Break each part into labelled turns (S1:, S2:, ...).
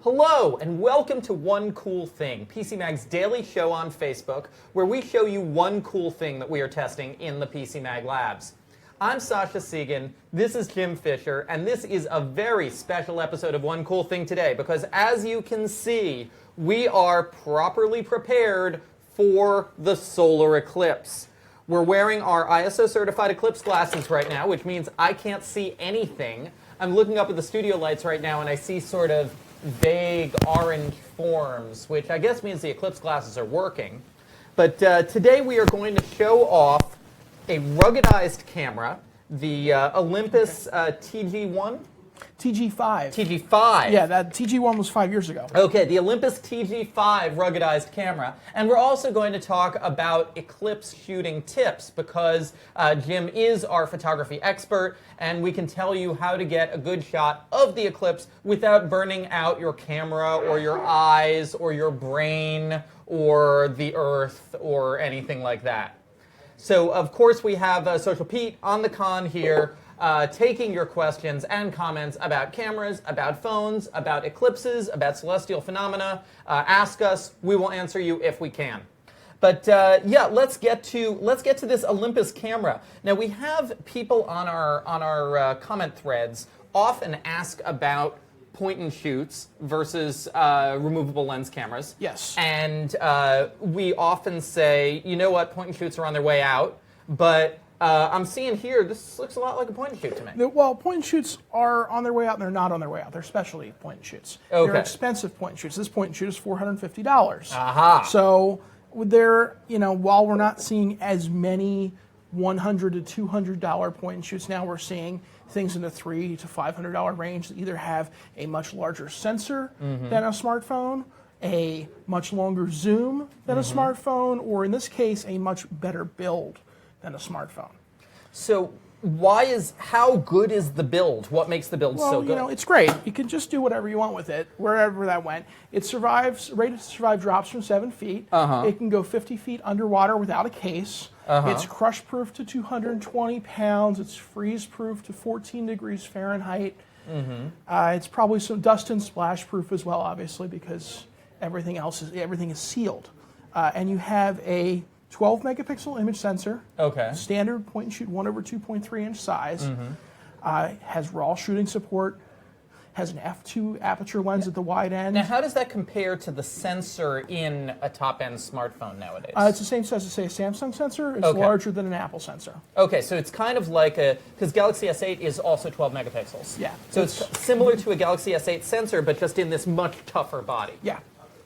S1: Hello, and welcome to One Cool Thing, PC Mag's daily show on Facebook, where we show you one cool thing that we are testing in the PC Mag labs. I'm Sasha Segan, this is Jim Fisher, and this is a very special episode of One Cool Thing today, because as you can see, we are properly prepared for the solar eclipse. We're wearing our ISO certified Eclipse glasses right now, which means I can't see anything. I'm looking up at the studio lights right now, and I see sort of vague orange forms, which I guess means the Eclipse glasses are working. But today we are going to show off a ruggedized camera, the Olympus TG-1?
S2: TG-5.
S1: TG-5.
S2: Yeah, that TG-1 was 5 years ago.
S1: Okay, the Olympus TG-5 ruggedized camera. And we're also going to talk about Eclipse shooting tips because Jim is our photography expert and we can tell you how to get a good shot of the eclipse without burning out your camera or your eyes or your brain or the earth or anything like that. So, of course, we have Social Pete on the con here, taking your questions and comments about cameras, about phones, about eclipses, about celestial phenomena. Ask us; we will answer you if we can. But yeah, let's get to this Olympus camera. Now we have people on our comment threads often ask about point and shoots versus removable lens cameras.
S2: Yes.
S1: And we often say, you know what, point and shoots are on their way out, but I'm seeing here, this looks a lot like a point and shoot to me.
S2: Well, point and shoots are on their way out and they're not on their way out. They're specialty point and shoots.
S1: Okay.
S2: They're expensive point and shoots. This point and shoot is $450.
S1: Aha.
S2: So they're, while we're not seeing as many $100 to $200 point and shoots now, we're seeing things in the $300 to $500 range that either have a much larger sensor than a smartphone, a much longer zoom than a smartphone, or in this case, a much better build than a smartphone.
S1: So how good is the build? What makes the build so good?
S2: It's great. You can just do whatever you want with it, wherever that went. It survives, rated to survive drops from 7 feet. It can go 50 feet underwater without a case. It's crush-proof to 220 pounds. It's freeze-proof to 14 degrees Fahrenheit. It's probably some dust and splash-proof as well, obviously, because everything is sealed. And you have a 12 megapixel image sensor.
S1: Okay.
S2: Standard point and shoot 1/2.3 inch size. Has RAW shooting support. Has an f2 aperture lens at the wide end.
S1: Now, how does that compare to the sensor in a top-end smartphone nowadays?
S2: It's the same size as, say, a Samsung sensor. It's larger than an Apple sensor.
S1: Okay, so it's kind of like because Galaxy S8 is also 12 megapixels.
S2: Yeah.
S1: So it's similar to a Galaxy S8 sensor, but just in this much tougher body.
S2: Yeah.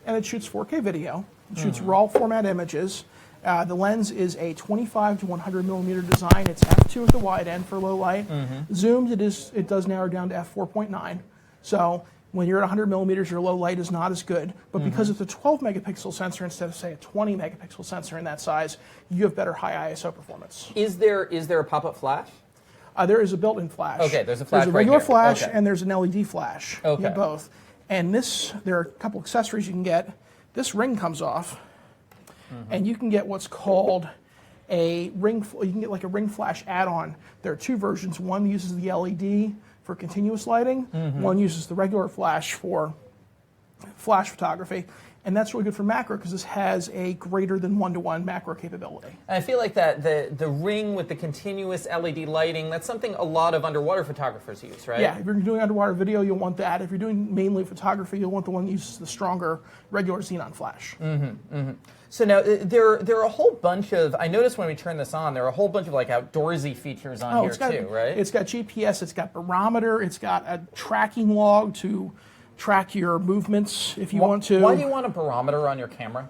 S2: And it shoots 4K video. It shoots RAW format images. The lens is a 25 to 100 millimeter design. It's f2 at the wide end for low light. Zoomed, it does narrow down to f4.9. So when you're at 100 millimeters, your low light is not as good. But because it's a 12 megapixel sensor instead of, say, a 20 megapixel sensor in that size, you have better high ISO performance.
S1: Is there a pop-up flash?
S2: There is a built-in flash.
S1: Okay, there's a flash.
S2: There's a regular
S1: right here.
S2: flash
S1: Okay.
S2: and there's an LED flash.
S1: Okay.
S2: You get both. And there are a couple accessories you can get. This ring comes off. And you can get what's called a ring. You can get like a ring flash add-on. There are two versions. One uses the LED for continuous lighting. One uses the regular flash for flash photography. And that's really good for macro because this has a greater than 1-to-1 macro capability.
S1: And I feel like that the ring with the continuous LED lighting, that's something a lot of underwater photographers use, right?
S2: Yeah, if you're doing underwater video, you'll want that. If you're doing mainly photography, you'll want the one that uses the stronger regular xenon flash.
S1: So now there are a whole bunch of, I noticed when we turned this on, there are a whole bunch of like outdoorsy features on here too, right?
S2: It's got GPS, it's got barometer, it's got a tracking log to track your movements if you want to.
S1: Why do you want a barometer on your camera?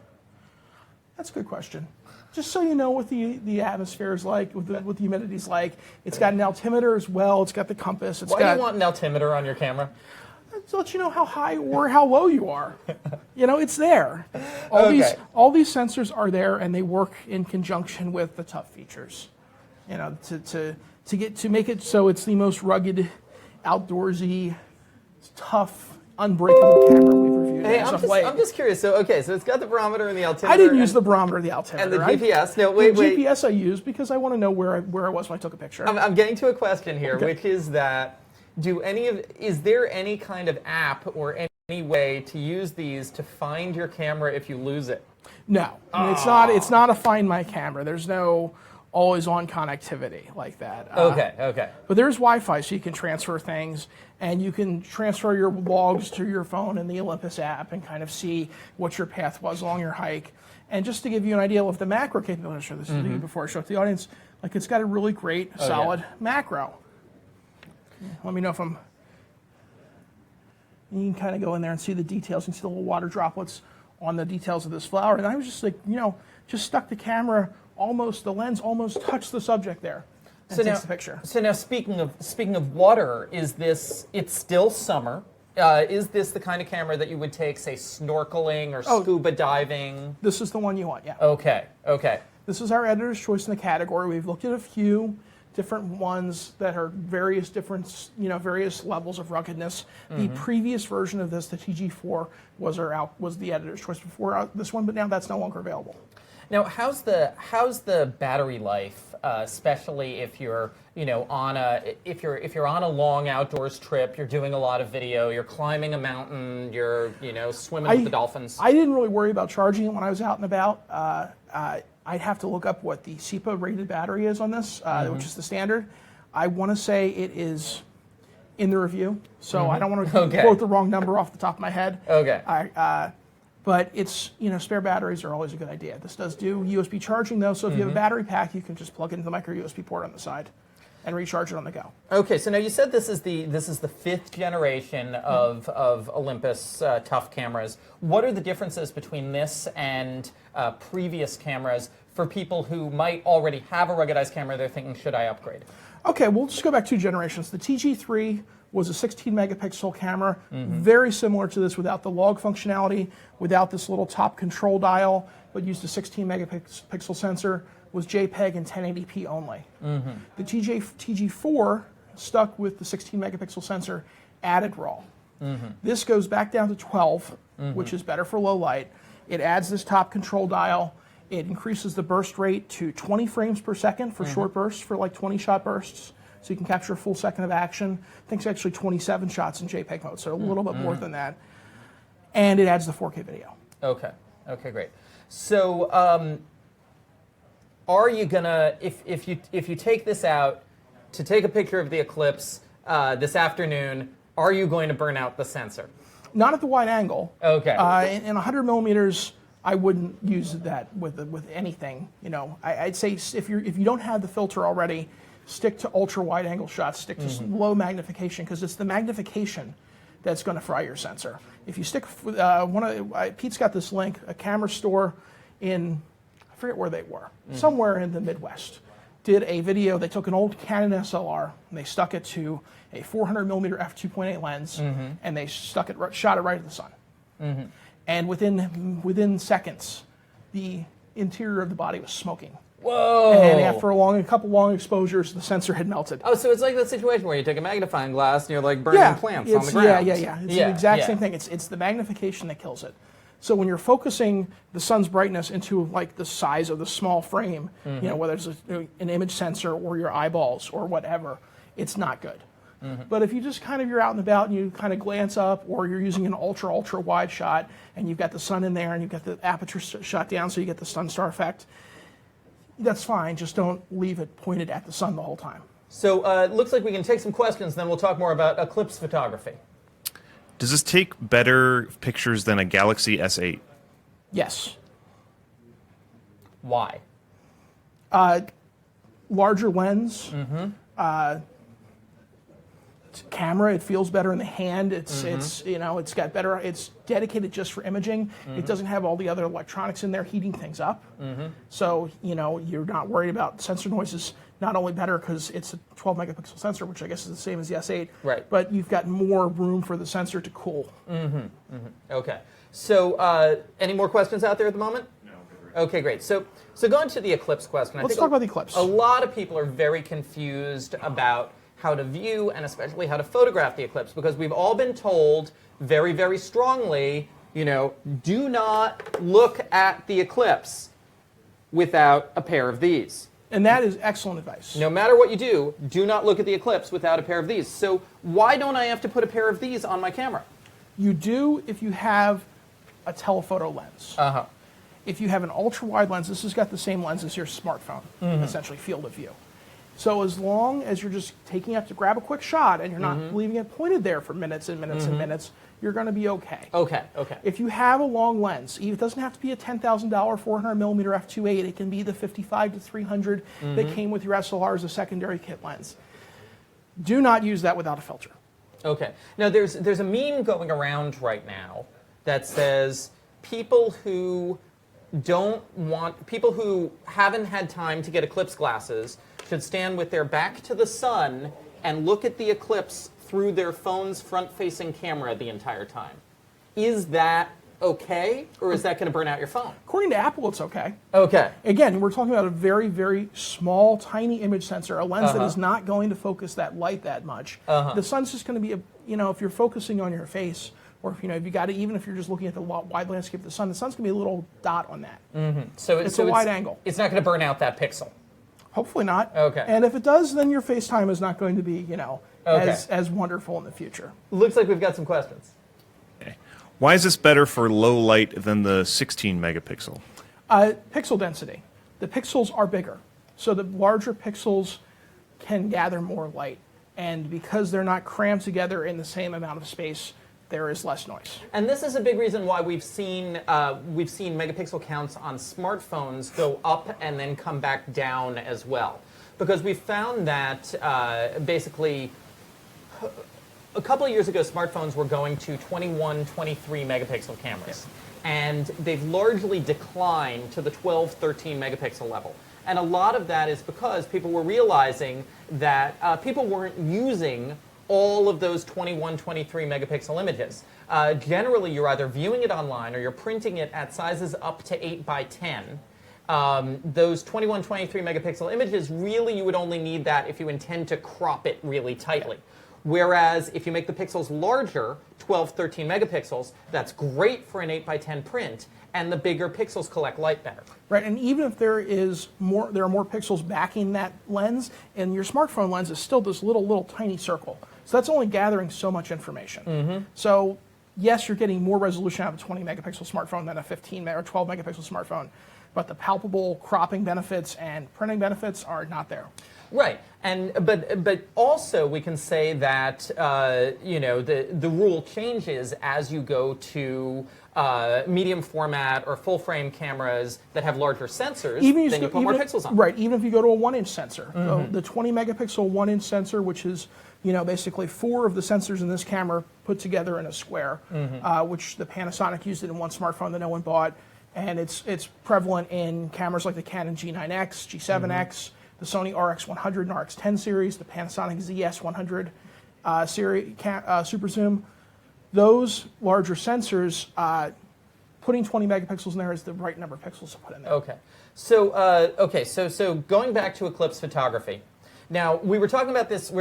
S2: That's a good question. Just so you know what the atmosphere is like, what the humidity is like. It's got an altimeter as well. It's got the compass.
S1: Why do you want an altimeter on your camera?
S2: To let you know how high or how low you are. It's there. All these sensors are there, and they work in conjunction with the tough features. To make it so it's the most rugged, outdoorsy, tough, unbreakable camera we've reviewed.
S1: Hey, I'm just curious. So it's got the barometer and the altimeter.
S2: I didn't use the barometer or the altimeter.
S1: And the GPS. No, wait.
S2: The GPS I used because I want to know where I was when I took a picture.
S1: I'm getting to a question here, which is that is there any kind of app or any any way to use these to find your camera if you lose it?
S2: No, I mean, it's not a Find My Camera. There's no always-on connectivity like that.
S1: Okay.
S2: But there's Wi-Fi, so you can transfer things, and you can transfer your logs to your phone in the Olympus app and kind of see what your path was along your hike. And just to give you an idea of the macro capability, I'll show this to you before I show it to the audience. Like, it's got a really great, solid macro. Let me know if I'm... You can kind of go in there and see the details. You can see the little water droplets on the details of this flower. And I was just like, just stuck the camera the lens almost touched the subject there. And takes the picture.
S1: So now, speaking of water, it's still summer. Is this the kind of camera that you would take, say, snorkeling or scuba diving?
S2: This is the one you want, yeah.
S1: Okay.
S2: This is our editor's choice in the category. We've looked at a few different ones that are various levels of ruggedness. The previous version of this, the TG-4, was the editor's choice before this one, but now that's no longer available.
S1: Now, how's the battery life, especially if you're on a long outdoors trip, you're doing a lot of video, you're climbing a mountain, you're swimming with the dolphins? I
S2: didn't really worry about charging it when I was out and about. I'd have to look up what the SEPA rated battery is on this, which is the standard. I want to say it is in the review, so I don't want to quote the wrong number off the top of my head.
S1: Okay.
S2: But it's, spare batteries are always a good idea. This does do USB charging, though, so if you have a battery pack, you can just plug it into the micro USB port on the side and recharge it on the go.
S1: Okay, so now you said this is the 5th generation of Olympus Tough cameras. What are the differences between this and previous cameras for people who might already have a ruggedized camera? They're thinking, should I upgrade?
S2: Okay, we'll just go back 2 generations. The TG-3 was a 16 megapixel camera, very similar to this without the log functionality, without this little top control dial, but used a 16 megapixel sensor, was JPEG and 1080p only. The TG-4 stuck with the 16 megapixel sensor, added RAW. This goes back down to 12, which is better for low light. It adds this top control dial. It increases the burst rate to 20 frames per second for short bursts, for like 20-shot bursts. So you can capture a full second of action. I think it's actually 27 shots in JPEG mode, so a little bit more than that. And it adds the 4K video.
S1: Okay, great. So are you gonna, if you take this out to take a picture of the Eclipse this afternoon, are you going to burn out the sensor?
S2: Not at the wide angle.
S1: Okay.
S2: In 100 millimeters, I wouldn't use that with anything. I'd say if you don't have the filter already, stick to ultra wide angle shots, stick to low magnification, because it's the magnification that's going to fry your sensor. If you stick with Pete's got this link, a camera store in, I forget where they were, somewhere in the Midwest, did a video. They took an old Canon SLR and they stuck it to a 400 millimeter f2.8 lens, and they shot it right at the sun. And within seconds, the interior of the body was smoking.
S1: Whoa!
S2: And after a couple long exposures, the sensor had melted.
S1: Oh, so it's like that situation where you take a magnifying glass and you're like burning plants on the ground.
S2: Yeah. It's the exact same thing. It's the magnification that kills it. So when you're focusing the sun's brightness into like the size of the small frame, whether it's an image sensor or your eyeballs or whatever, it's not good. But if you just you're out and about and you kind of glance up, or you're using an ultra wide shot and you've got the sun in there and you've got the aperture shut down so you get the sun star effect, that's fine. Just don't leave it pointed at the sun the whole time.
S1: So it looks like we can take some questions, then we'll talk more about Eclipse photography.
S3: Does this take better pictures than a Galaxy S8?
S2: Yes.
S1: Why?
S2: Larger lens. Camera, it feels better in the hand. It's got better. It's dedicated just for imaging. It doesn't have all the other electronics in there heating things up. So you're not worried about sensor noises. Not only better because it's a 12 megapixel sensor, which I guess is the same as the S8.
S1: Right.
S2: But you've got more room for the sensor to cool.
S1: Okay. So any more questions out there at the moment? No. Okay, great. So going to the Eclipse question.
S2: Let's talk about the Eclipse.
S1: A lot of people are very confused about how to view and especially how to photograph the Eclipse, because we've all been told very, very strongly, do not look at the Eclipse without a pair of these.
S2: And that is excellent advice.
S1: No matter what you do not look at the Eclipse without a pair of these. So why don't I have to put a pair of these on my camera?
S2: You do if you have a telephoto lens.
S1: Uh-huh.
S2: If you have an ultra-wide lens, this has got the same lens as your smartphone, essentially field of view. So as long as you're just taking up to grab a quick shot and you're not leaving it pointed there for minutes and minutes and minutes, you're going to be okay.
S1: Okay.
S2: If you have a long lens, it doesn't have to be a $10,000 400 millimeter f2.8. It can be the 55 to 300 that came with your SLR as a secondary kit lens. Do not use that without a filter.
S1: Okay. Now there's a meme going around right now that says people who haven't had time to get Eclipse glasses should stand with their back to the sun and look at the Eclipse through their phone's front-facing camera the entire time. Is that okay, or is that going to burn out your phone?
S2: According to Apple, it's okay.
S1: Okay.
S2: Again, we're talking about a very, very small, tiny image sensor, a lens that is not going to focus that light that much. The sun's just going to be, if you're focusing on your face, or if you got to, even if you're just looking at the wide landscape of the sun's going to be a little dot on that.
S1: So
S2: it's a wide angle.
S1: It's not going to burn out that pixel.
S2: Hopefully not.
S1: Okay.
S2: And if it does, then your FaceTime is not going to be, as wonderful in the future.
S1: Looks like we've got some questions.
S3: Okay. Why is this better for low light than the 16 megapixel?
S2: Pixel density. The pixels are bigger, so the larger pixels can gather more light. And because they're not crammed together in the same amount of space, there is less noise.
S1: And this is a big reason why we've seen megapixel counts on smartphones go up and then come back down as well, because we found that basically a couple of years ago smartphones were going to 21, 23 megapixel cameras, and they've largely declined to the 12, 13 megapixel level. And a lot of that is because people were realizing that people weren't using all of those 21, 23 megapixel images. Generally, you're either viewing it online or you're printing it at sizes up to 8 by 10. Those 21, 23 megapixel images, really you would only need that if you intend to crop it really tightly. Whereas if you make the pixels larger, 12, 13 megapixels, that's great for an 8 by 10 print, and the bigger pixels collect light better.
S2: Right, and even if there are more pixels backing that lens, and your smartphone lens is still this little tiny circle. So that's only gathering so much information. So yes, you're getting more resolution out of a 20 megapixel smartphone than a 15 or 12 megapixel smartphone, but the palpable cropping benefits and printing benefits are not there.
S1: Right, but also we can say that the rule changes as you go to medium format or full frame cameras that have larger sensors. Then you put more pixels on.
S2: Right, even if you go to a 1-inch sensor, the 20 megapixel 1-inch sensor, which is basically 4 of the sensors in this camera put together in a square, which the Panasonic used it in one smartphone that no one bought, and it's prevalent in cameras like the Canon G9X, G7X. The Sony RX100 and RX10 series, the Panasonic ZS100 series, Super Zoom. Those larger sensors, putting 20 megapixels in there is the right number of pixels to put in there.
S1: Okay. So going back to Eclipse photography. Now, we were talking about this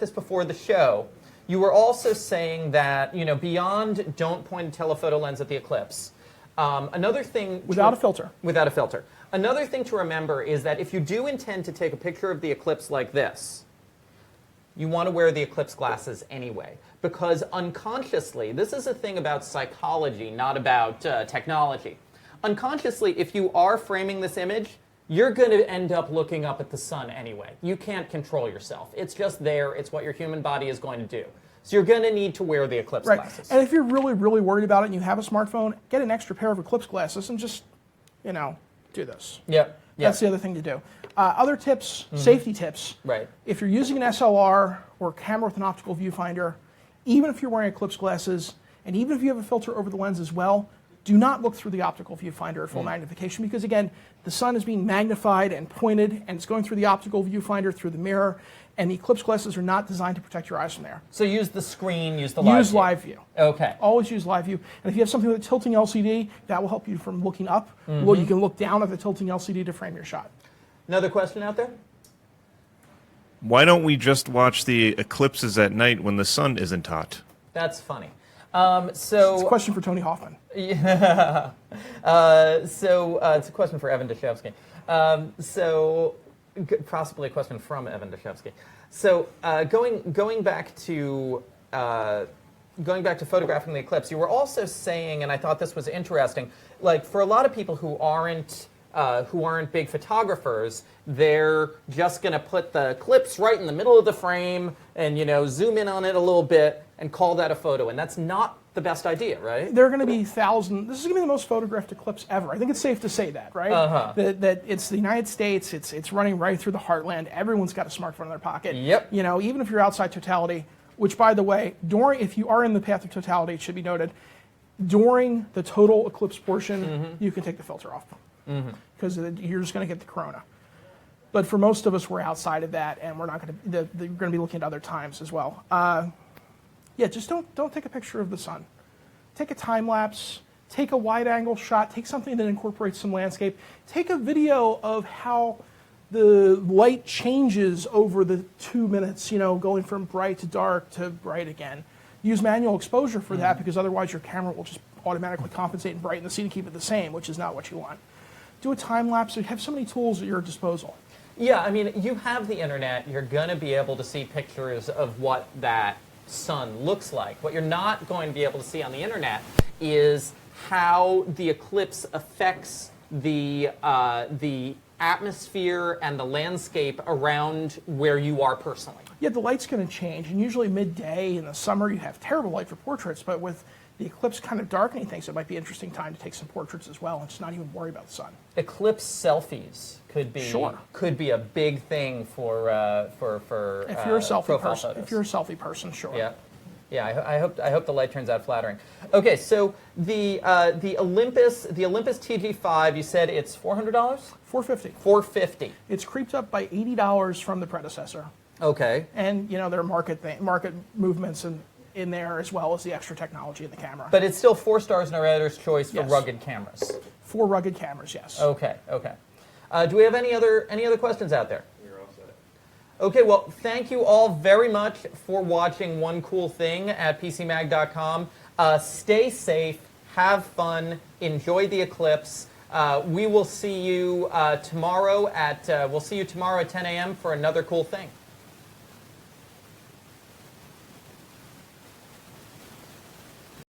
S1: before the show. You were also saying that, beyond don't point a telephoto lens at the Eclipse, another thing...
S2: Without a filter.
S1: Without a filter. Another thing to remember is that if you do intend to take a picture of the Eclipse like this, you want to wear the Eclipse glasses anyway. Because unconsciously, this is a thing about psychology, not about technology. Unconsciously, if you are framing this image, you're going to end up looking up at the sun anyway. You can't control yourself. It's just there. It's what your human body is going to do. So you're going to need to wear the Eclipse glasses.
S2: And if you're really, really worried about it and you have a smartphone, get an extra pair of Eclipse glasses and just, do this.
S1: Yep.
S2: That's the other thing to do. Other tips, safety tips.
S1: Right.
S2: If you're using an SLR or a camera with an optical viewfinder, even if you're wearing Eclipse glasses, and even if you have a filter over the lens as well, do not look through the optical viewfinder at full magnification because, again, the sun is being magnified and pointed, and it's going through the optical viewfinder through the mirror, and the Eclipse glasses are not designed to protect your eyes from there.
S1: So use the screen, use the live view.
S2: Use live view.
S1: Okay.
S2: Always use live view. And if you have something with a tilting LCD, that will help you from looking up. Well, you can look down at the tilting LCD to frame your shot.
S1: Another question out there?
S3: Why don't we just watch the eclipses at night when the sun isn't hot?
S1: That's funny.
S2: It's a question for Tony Hoffman.
S1: Yeah. It's a question for Evan Dashevsky. Possibly a question from Evan Dashevsky. So going back to going back to photographing the eclipse, you were also saying, and I thought this was interesting, like for a lot of people who aren't big photographers, they're just going to put the eclipse right in the middle of the frame and, you know, zoom in on it a little bit and call that a photo. And that's not the best idea, right?
S2: There are going to be thousands. This is going to be the most photographed eclipse ever. I think it's safe to say that, right? That it's the United States. It's running right through the heartland. Everyone's got a smartphone in their pocket.
S1: Yep.
S2: You know, even if you're outside totality, which, by the way, if you are in the path of totality, it should be noted, during the total eclipse portion, you can take the filter off. Because you're just going to get the corona. But for most of us, we're outside of that, and we're not going to. You're going to be looking at other times as well. Yeah, just don't take a picture of the sun. Take a time lapse. Take a wide-angle shot. Take something that incorporates some landscape. Take a video of how the light changes over the 2 minutes. You know, going from bright to dark to bright again. Use manual exposure for that, because otherwise your camera will just automatically compensate and brighten the scene to keep it the same, which is not what you want. Do a time lapse. You have so many tools at your disposal.
S1: Yeah, I mean, you have the internet. You're going to be able to see pictures of what that sun looks like. What you're not going to be able to see on the internet is how the eclipse affects the atmosphere and the landscape around where you are personally.
S2: Yeah, the light's going to change, and usually midday in the summer you have terrible light for portraits, but with the eclipse kind of darkening things, it might be an interesting time to take some portraits as well and just not even worry about the sun.
S1: Eclipse selfies could be a big thing for
S2: if you're a selfie person.
S1: Photos.
S2: If you're a selfie person, sure.
S1: Yeah. Yeah, I hope the light turns out flattering. Okay, so the Olympus TG-5, you said it's $400?
S2: $450.
S1: $450.
S2: It's creeped up by $80 from the predecessor.
S1: Okay.
S2: And you know there are market movements in there, as well as the extra technology in the camera.
S1: But it's still 4 stars in our editor's choice for rugged cameras.
S2: 4 rugged cameras, yes.
S1: Okay. Okay. Do we have any other questions out there?
S3: You're all set.
S1: Okay, well, thank you all very much for watching One Cool Thing at PCMag.com. Stay safe, have fun, enjoy the eclipse. We will see you tomorrow at 10 a.m. for another cool thing.